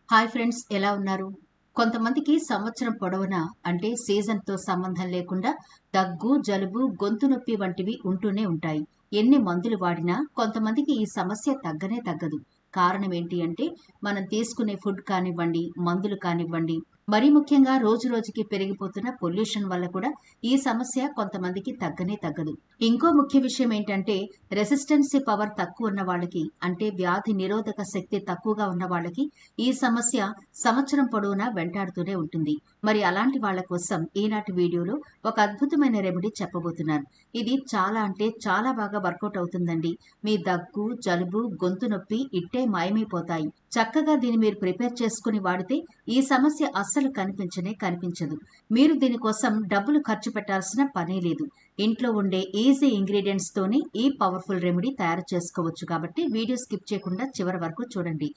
Hi friends, ఎలా ఉన్నారు? కొంతమందికి సంవత్సరం పొడవునా అంటే సీజన్‌తో సంబంధం లేకుండా దగ్గు, జలుబు, గొంతు నొప్పి వంటివి ఉంటూనే ఉంటాయి. ఎన్ని మందులు వాడినా కొంతమందికి ఈ సమస్య తగ్గనే తగ్గదు. కారణం ఏంటి అంటే మనం తీసుకునే ఫుడ్ కానివ్వండి, మందులు కానివ్వండి, మరీ ముఖ్యంగా రోజు రోజుకి పెరిగిపోతున్న పొల్యూషన్ వల్ల కూడా ఈ సమస్య కొంతమందికి తగ్గనే తగ్గదు. ఇంకో ముఖ్య విషయం ఏంటంటే రెసిస్టెన్సీ పవర్ తక్కువ ఉన్న వాళ్ళకి అంటే వ్యాధి నిరోధక శక్తి తక్కువగా ఉన్న వాళ్ళకి ఈ సమస్య సంవత్సరం పొడవునా వెంటాడుతూనే ఉంటుంది. మరి అలాంటి వాళ్ళ కోసం ఈనాటి వీడియోలో ఒక అద్భుతమైన రెమెడీ చెప్పబోతున్నాను. ఇది చాలా అంటే చాలా బాగా వర్కౌట్ అవుతుందండి. మీ దగ్గు, జలుబు, గొంతు నొప్పి ఇట్టే మాయమైపోతాయి. చక్కగా దీన్ని మీరు ప్రిపేర్ చేసుకుని వాడితే ఈ సమస్య అస్సలు కనిపించనే కనిపించదు. మీరు దీనికోసం డబ్బులు ఖర్చు పెట్టాల్సిన పనే లేదు. ఇంట్లో ఉండే ఈజీ ఇంగ్రీడియంట్స్ తోని ఈ పవర్ఫుల్ రెమెడీ తయారు చేసుకోవచ్చు. కాబట్టి వీడియో స్కిప్ చేయకుండా చివరి వరకు చూడండి.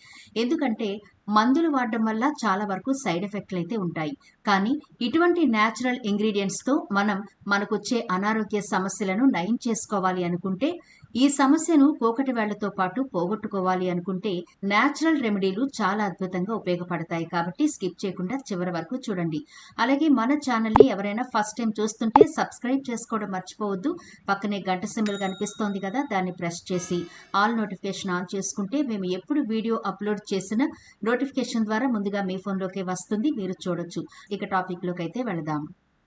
ఎందుకంటే మందులు వాడడం వల్ల చాలా వరకు సైడ్ ఎఫెక్ట్లు అయితే ఉంటాయి. కానీ ఇటువంటి న్యాచురల్ ఇంగ్రీడియంట్స్ తో మనం మనకొచ్చే అనారోగ్య సమస్యలను నయం చేసుకోవాలి అనుకుంటే, ఈ సమస్యను పోకటి వేళ్లతో పాటు పోగొట్టుకోవాలి అనుకుంటే న్యాచురల్ రెమెడీలు చాలా అద్భుతంగా ఉపయోగపడతాయి. కాబట్టి స్కిప్ చేయకుండా చివరి వరకు చూడండి. అలాగే మన ఛానల్ని ఎవరైనా ఫస్ట్ టైం చూస్తుంటే సబ్స్క్రైబ్ చేసుకోవడం మర్చిపోవద్దు. పక్కనే గంట సింబల్ కనిపిస్తోంది కదా, దాన్ని ప్రెస్ చేసి ఆల్ నోటిఫికేషన్ ఆన్ చేసుకుంటే మేము ఎప్పుడు వీడియో అప్లోడ్ చేసిన నోటిఫికేషన్ ద్వారా ముందుగా మీ ఫోన్లోకి వస్తుంది, మీరు చూడొచ్చు. ఇక టాపిక్లోకి అయితే వెళదాం.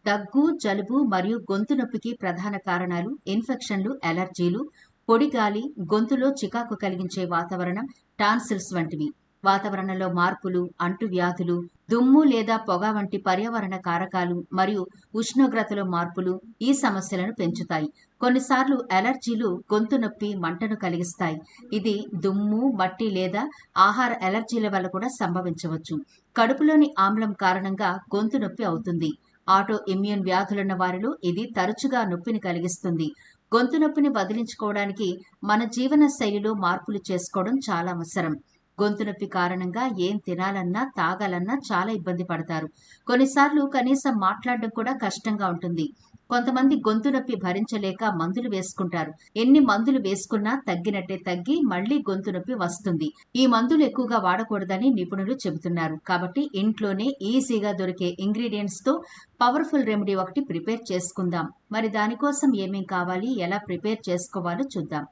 దగ్గు, జలుబు మరియు గొంతు నొప్పికి ప్రధాన కారణాలు ఇన్ఫెక్షన్లు, అలర్జీలు, పొడి గాలి, గొంతులో చికాకు కలిగించే వాతావరణం, టాన్సిల్స్ వంటివి. వాతావరణంలో మార్పులు, అంటువ్యాధులు, దుమ్ము లేదా పొగ వంటి పర్యావరణ కారకాలు మరియు ఉష్ణోగ్రతలో మార్పులు ఈ సమస్యలను పెంచుతాయి. కొన్నిసార్లు అలర్జీలు గొంతు నొప్పి, మంటను కలిగిస్తాయి. ఇది దుమ్ము, మట్టి లేదా ఆహార అలర్జీల వల్ల కూడా సంభవించవచ్చు. కడుపులోని ఆమ్లం కారణంగా గొంతు నొప్పి అవుతుంది. ఆటో ఇమ్యూన్ వ్యాధులున్న వారిలో ఇది తరచుగా నొప్పిని కలిగిస్తుంది. గొంతు నొప్పిని వదిలించుకోవడానికి మన జీవన శైలిలో మార్పులు చేసుకోవడం చాలా అవసరం. గొంతు నొప్పి కారణంగా ఏం తినాలన్నా, తాగాలన్నా చాలా ఇబ్బంది పడతారు. కొన్నిసార్లు కనీసం మాట్లాడడం కూడా కష్టంగా ఉంటుంది. కొంతమంది గొంతు నొప్పి భరించలేక మందులు వేసుకుంటారు. ఎన్ని మందులు వేసుకున్నా తగ్గినట్టే తగ్గి మళ్లీ గొంతు నొప్పి వస్తుంది. ఈ మందులు ఎక్కువగా వాడకూడదని నిపుణులు చెబుతున్నారు. కాబట్టి ఇంట్లోనే ఈజీగా దొరికే ఇంగ్రీడియంట్స్ తో పవర్ఫుల్ రెమెడీ ఒకటి ప్రిపేర్ చేసుకుందాం. మరి దానికోసం ఏమేం కావాలి, ఎలా ప్రిపేర్ చేసుకోవాలో చూద్దాం.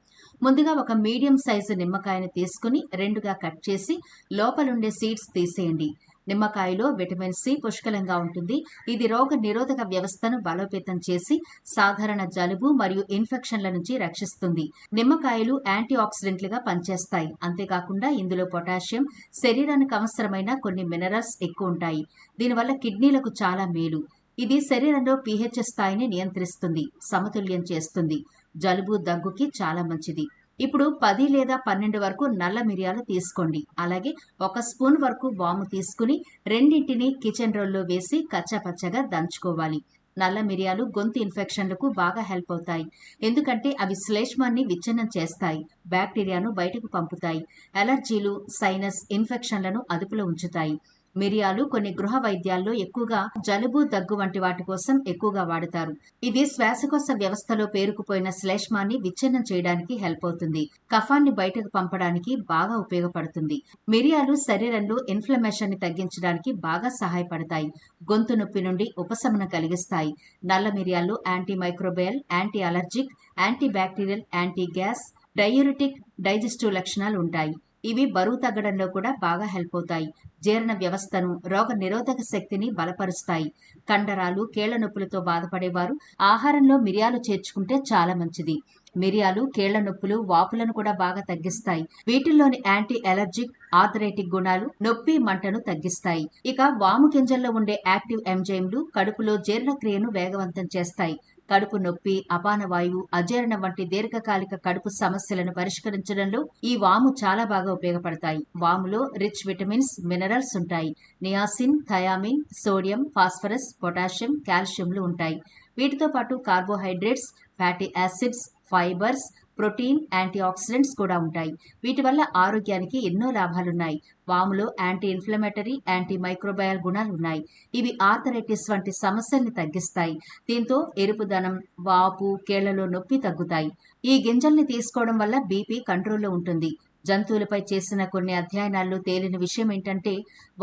ముందుగా ఒక మీడియం సైజు నిమ్మకాయను తీసుకుని రెండుగా కట్ చేసి లోపలుండే సీడ్స్ తీసేయండి. నిమ్మకాయలో విటమిన్ సి పుష్కలంగా ఉంటుంది. ఇది రోగ నిరోధక వ్యవస్థను బలోపేతం చేసి సాధారణ జలుబు మరియు ఇన్ఫెక్షన్ల నుంచి రక్షిస్తుంది. నిమ్మకాయలు యాంటీ ఆక్సిడెంట్లుగా పనిచేస్తాయి. అంతేకాకుండా ఇందులో పొటాషియం, శరీరానికి అవసరమైన కొన్ని మినరల్స్ ఎక్కువ ఉంటాయి. దీనివల్ల కిడ్నీలకు చాలా మేలు. ఇది శరీరంలో పీహెచ్ స్థాయిని నియంత్రిస్తుంది, సమతుల్యం చేస్తుంది. జలుబు, దగ్గుకి చాలా మంచిది. ఇప్పుడు 10 లేదా 12 వరకు నల్ల మిరియాలు తీసుకోండి. అలాగే 1 స్పూన్ వరకు వాము తీసుకుని రెండింటిని కిచెన్ రోల్లో వేసి కచ్చాపచ్చగా దంచుకోవాలి. నల్ల మిరియాలు గొంతు ఇన్ఫెక్షన్లకు బాగా హెల్ప్ అవుతాయి. ఎందుకంటే అవి శ్లేష్మాన్ని విచ్ఛిన్నం చేస్తాయి, బ్యాక్టీరియాను బయటకు పంపుతాయి, అలర్జీలు, సైనస్ ఇన్ఫెక్షన్లను అదుపులో ఉంచుతాయి. మిరియాలు కొన్ని గృహ వైద్యాల్లో ఎక్కువగా జలుబు, దగ్గు వంటి వాటి కోసం ఎక్కువగా వాడతారు. ఇది శ్వాసకోశ వ్యవస్థలో పేరుకుపోయిన శ్లేష్మాన్ని విచ్ఛిన్నం చేయడానికి హెల్ప్ అవుతుంది. కఫాన్ని బయటకు పంపడానికి బాగా ఉపయోగపడుతుంది. మిరియాలు శరీరంలో ఇన్ఫ్లమేషన్ ని తగ్గించడానికి బాగా సహాయపడతాయి. గొంతు నొప్పి నుండి ఉపశమనం కలిగిస్తాయి. నల్ల మిరియాల్లో anti microbial, anti allergic, anti bacterial, anti gas, diuretic, digestive లక్షణాలు ఉంటాయి. ఇవి బరువు తగ్గడంలో కూడా బాగా హెల్ప్ అవుతాయి. జీర్ణ వ్యవస్థను, రోగ నిరోధక శక్తిని బలపరుస్తాయి. కండరాలు, కీళ్ల నొప్పులతో బాధపడేవారు ఆహారంలో మిరియాలు చేర్చుకుంటే చాలా మంచిది. మిరియాలు కీళ్ల నొప్పులు, వాపులను కూడా బాగా తగ్గిస్తాయి. వీటిల్లోని యాంటీ అలర్జిక్, ఆర్థరైటిక్ గుణాలు నొప్పి, మంటను తగ్గిస్తాయి. ఇక వాము గింజల్లో ఉండే యాక్టివ్ ఎంజైమ్లు కడుపులో జీర్ణక్రియను వేగవంతం చేస్తాయి. కడుపు నొప్పి, అపాన వాయువు, అజీర్ణం వంటి దీర్ఘకాలిక కడుపు సమస్యలను పరిష్కరించడంలో ఈ వాము చాలా బాగా ఉపయోగపడతాయి. వాములో రిచ్ విటమిన్స్, మినరల్స్ ఉంటాయి. Niacin, thiamine, sodium, phosphorus, potassium, కాల్షియంలు ఉంటాయి. వీటితో పాటు carbohydrates, fatty acids, fibres, protein, anti oxidants కూడా ఉంటాయి. వీటి వల్ల ఆరోగ్యానికి ఎన్నో లాభాలున్నాయి. వాములో యాంటీ ఇన్ఫ్లమేటరీ, యాంటీ మైక్రోబయల్ గుణాలు ఉన్నాయి. ఇవి ఆర్థరైటిస్ వంటి సమస్యల్ని తగ్గిస్తాయి. దీంతో ఎరుపుదనం, వాపు, కీళ్లలో నొప్పి తగ్గుతాయి. ఈ గింజల్ని తీసుకోవడం వల్ల బీపీ కంట్రోల్లో ఉంటుంది. జంతువులపై చేసిన కొన్ని అధ్యయనాల్లో తేలిన విషయం ఏంటంటే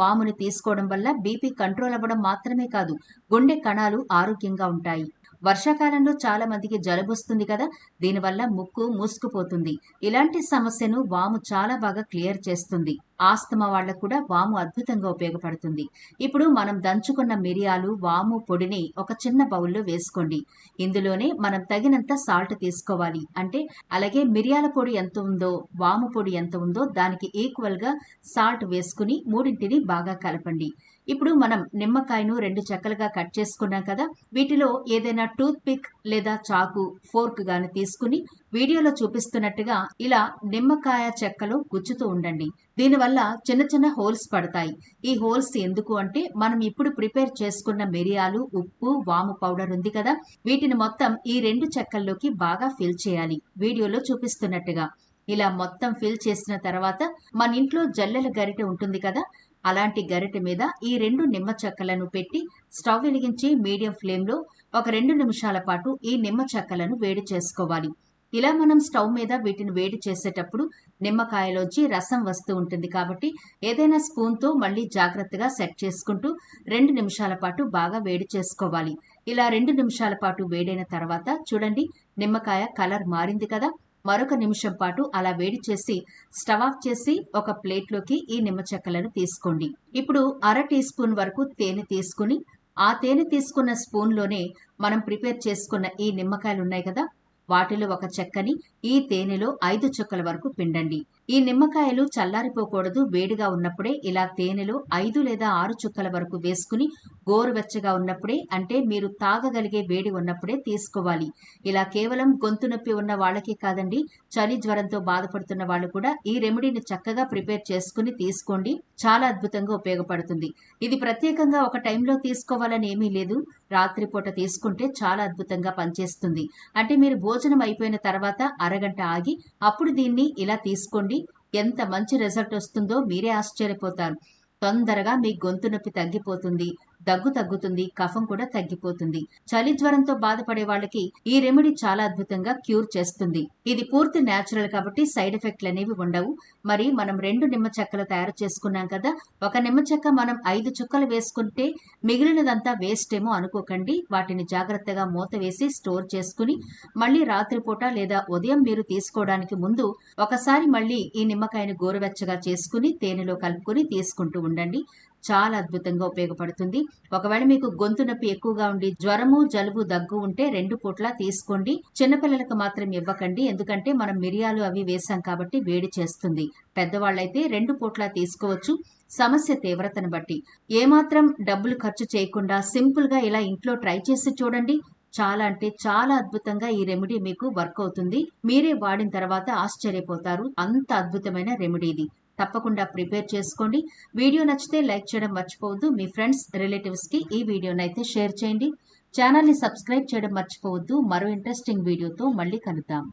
వామును తీసుకోవడం వల్ల బీపీ కంట్రోల్ అవ్వడం మాత్రమే కాదు, గుండె కణాలు ఆరోగ్యంగా ఉంటాయి. వర్షాకాలంలో చాలా మందికి జలుబొస్తుంది కదా, దీనివల్ల ముక్కు మూసుకుపోతుంది. ఇలాంటి సమస్యను వాము చాలా బాగా క్లియర్ చేస్తుంది. ఆస్తమా వాళ్ళకు కూడా వాము అద్భుతంగా ఉపయోగపడుతుంది. ఇప్పుడు మనం దంచుకున్న మిరియాలు, వాము పొడిని ఒక చిన్న బౌల్లో వేసుకోండి. ఇందులోనే మనం తగినంత సాల్ట్ తీసుకోవాలి. అంటే అలాగే మిరియాల పొడి ఎంత ఉందో, వాము పొడి ఎంత ఉందో దానికి ఈక్వల్ గా సాల్ట్ వేసుకుని మూడింటిని బాగా కలపండి. ఇప్పుడు మనం నిమ్మకాయను 2 చెక్కలుగా కట్ చేసుకున్నాం కదా, వీటిలో ఏదైనా టూత్ పిక్ లేదా చాకు, ఫోర్క్ గాని తీసుకుని వీడియోలో చూపిస్తున్నట్టుగా ఇలా నిమ్మకాయ చెక్కలో గుచ్చుతూ ఉండండి. దీనివల్ల చిన్న చిన్న హోల్స్ పడతాయి. ఈ హోల్స్ ఎందుకు అంటే మనం ఇప్పుడు ప్రిపేర్ చేసుకున్న మిరియాలు, ఉప్పు, వాము పౌడర్ ఉంది కదా, వీటిని మొత్తం ఈ 2 చెక్కల్లోకి బాగా ఫిల్ చేయాలి. వీడియోలో చూపిస్తున్నట్టుగా ఇలా మొత్తం ఫిల్ చేసిన తర్వాత మన ఇంట్లో జల్లెల గరిటె ఉంటుంది కదా, అలాంటి గరిటె మీద ఈ 2 నిమ్మ చెక్కలను పెట్టి స్టవ్ వెలిగించి మీడియం ఫ్లేమ్లో ఒక 2 నిమిషాల పాటు ఈ నిమ్మ చెక్కలను వేడి చేసుకోవాలి. ఇలా మనం స్టవ్ మీద వీటిని వేడి చేసేటప్పుడు నిమ్మకాయలోంచి రసం వస్తూ ఉంటుంది కాబట్టి ఏదైనా స్పూన్తో మళ్ళీ జాగ్రత్తగా సెట్ చేసుకుంటూ 2 నిమిషాల పాటు బాగా వేడి చేసుకోవాలి. ఇలా 2 నిమిషాల పాటు వేడైన తర్వాత చూడండి, నిమ్మకాయ కలర్ మారింది కదా. మరొక నిమిషం పాటు అలా వేడి చేసి స్టవ్ ఆఫ్ చేసి ఒక ప్లేట్లోకి ఈ నిమ్మ చెక్కలను తీసుకోండి. ఇప్పుడు 1/2 టీ స్పూన్ వరకు తేనె తీసుకుని ఆ తేనె తీసుకున్న స్పూన్లోనే మనం ప్రిపేర్ చేసుకున్న ఈ నిమ్మకాయలు ఉన్నాయి కదా, వాటిలో ఒక చెక్కని ఈ తేనెలో 5 చుక్కల వరకు పిండండి. ఈ నిమ్మకాయలు చల్లారిపోకూడదు, వేడిగా ఉన్నప్పుడే ఇలా తేనెలో 5 లేదా 6 చుక్కల వరకు వేసుకుని గోరువెచ్చగా ఉన్నప్పుడే, అంటే మీరు తాగగలిగే వేడి ఉన్నప్పుడే తీసుకోవాలి. ఇలా కేవలం గొంతు నొప్పి ఉన్న వాళ్ళకి కాదండి, చలి జ్వరంతో బాధపడుతున్న వాళ్ళు కూడా ఈ రెమెడీని చక్కగా ప్రిపేర్ చేసుకుని తీసుకోండి. చాలా అద్భుతంగా ఉపయోగపడుతుంది. ఇది ప్రత్యేకంగా ఒక టైంలో తీసుకోవాలని ఏమీ లేదు, రాత్రిపూట తీసుకుంటే చాలా అద్భుతంగా పనిచేస్తుంది. అంటే మీరు భోజనం అయిపోయిన తర్వాత అరగంట ఆగి అప్పుడు దీన్ని ఇలా తీసుకోండి. ఎంత మంచి రిజల్ట్ వస్తుందో మీరే ఆశ్చర్యపోతారు. తొందరగా మీ గొంతు నొప్పి తగ్గిపోతుంది, దగ్గు తగ్గుతుంది, కఫం కూడా తగ్గిపోతుంది. చలి జ్వరంతో బాధపడే వాళ్ళకి ఈ రెమెడీ చాలా అద్భుతంగా క్యూర్ చేస్తుంది. ఇది పూర్తి న్యాచురల్ కాబట్టి సైడ్ ఎఫెక్ట్లు అనేవి ఉండవు. మరి మనం 2 నిమ్మ చెక్కలు తయారు చేసుకున్నాం కదా, ఒక నిమ్మ చెక్క మనం 5 చుక్కలు వేసుకుంటే మిగిలినదంతా వేస్ట్ ఏమో అనుకోకండి. వాటిని జాగ్రత్తగా మూత వేసి స్టోర్ చేసుకుని మళ్ళీ రాత్రిపూట లేదా ఉదయం మీరు తీసుకోవడానికి ముందు ఒకసారి మళ్ళీ ఈ నిమ్మకాయని గోరువెచ్చగా చేసుకుని తేనెలో కలుపుకొని తీసుకుంటూ ఉండండి. చాలా అద్భుతంగా ఉపయోగపడుతుంది. ఒకవేళ మీకు గొంతు నొప్పి ఎక్కువగా ఉండి జ్వరము, జలుబు, దగ్గు ఉంటే 2 పూట్ల తీసుకోండి. చిన్నపిల్లలకు మాత్రం ఇవ్వకండి, ఎందుకంటే మనం మిరియాలు అవి వేసాం కాబట్టి వేడి చేస్తుంది. పెద్దవాళ్ళైతే 2 పూట్ల తీసుకోవచ్చు, సమస్య తీవ్రతను బట్టి. ఏమాత్రం డబ్బులు ఖర్చు చేయకుండా సింపుల్ గా ఇలా ఇంట్లో ట్రై చేసి చూడండి. చాలా అంటే చాలా అద్భుతంగా ఈ రెమెడీ మీకు వర్క్ అవుతుంది. మీరే వాడిన తర్వాత ఆశ్చర్యపోతారు. అంత అద్భుతమైన రెమెడీ ఇది. తప్పకుండా ప్రిపేర్ చేసుకోండి. వీడియో నచ్చితే లైక్ చేయడం మర్చిపోవద్దు. మీ ఫ్రెండ్స్, రిలేటివ్స్ కి ఈ వీడియోనైతే షేర్ చేయండి. ఛానల్ ని సబ్స్క్రైబ్ చేయడం మర్చిపోవద్దు. మరో ఇంట్రెస్టింగ్ వీడియోతో మళ్ళీ కలుద్దాం.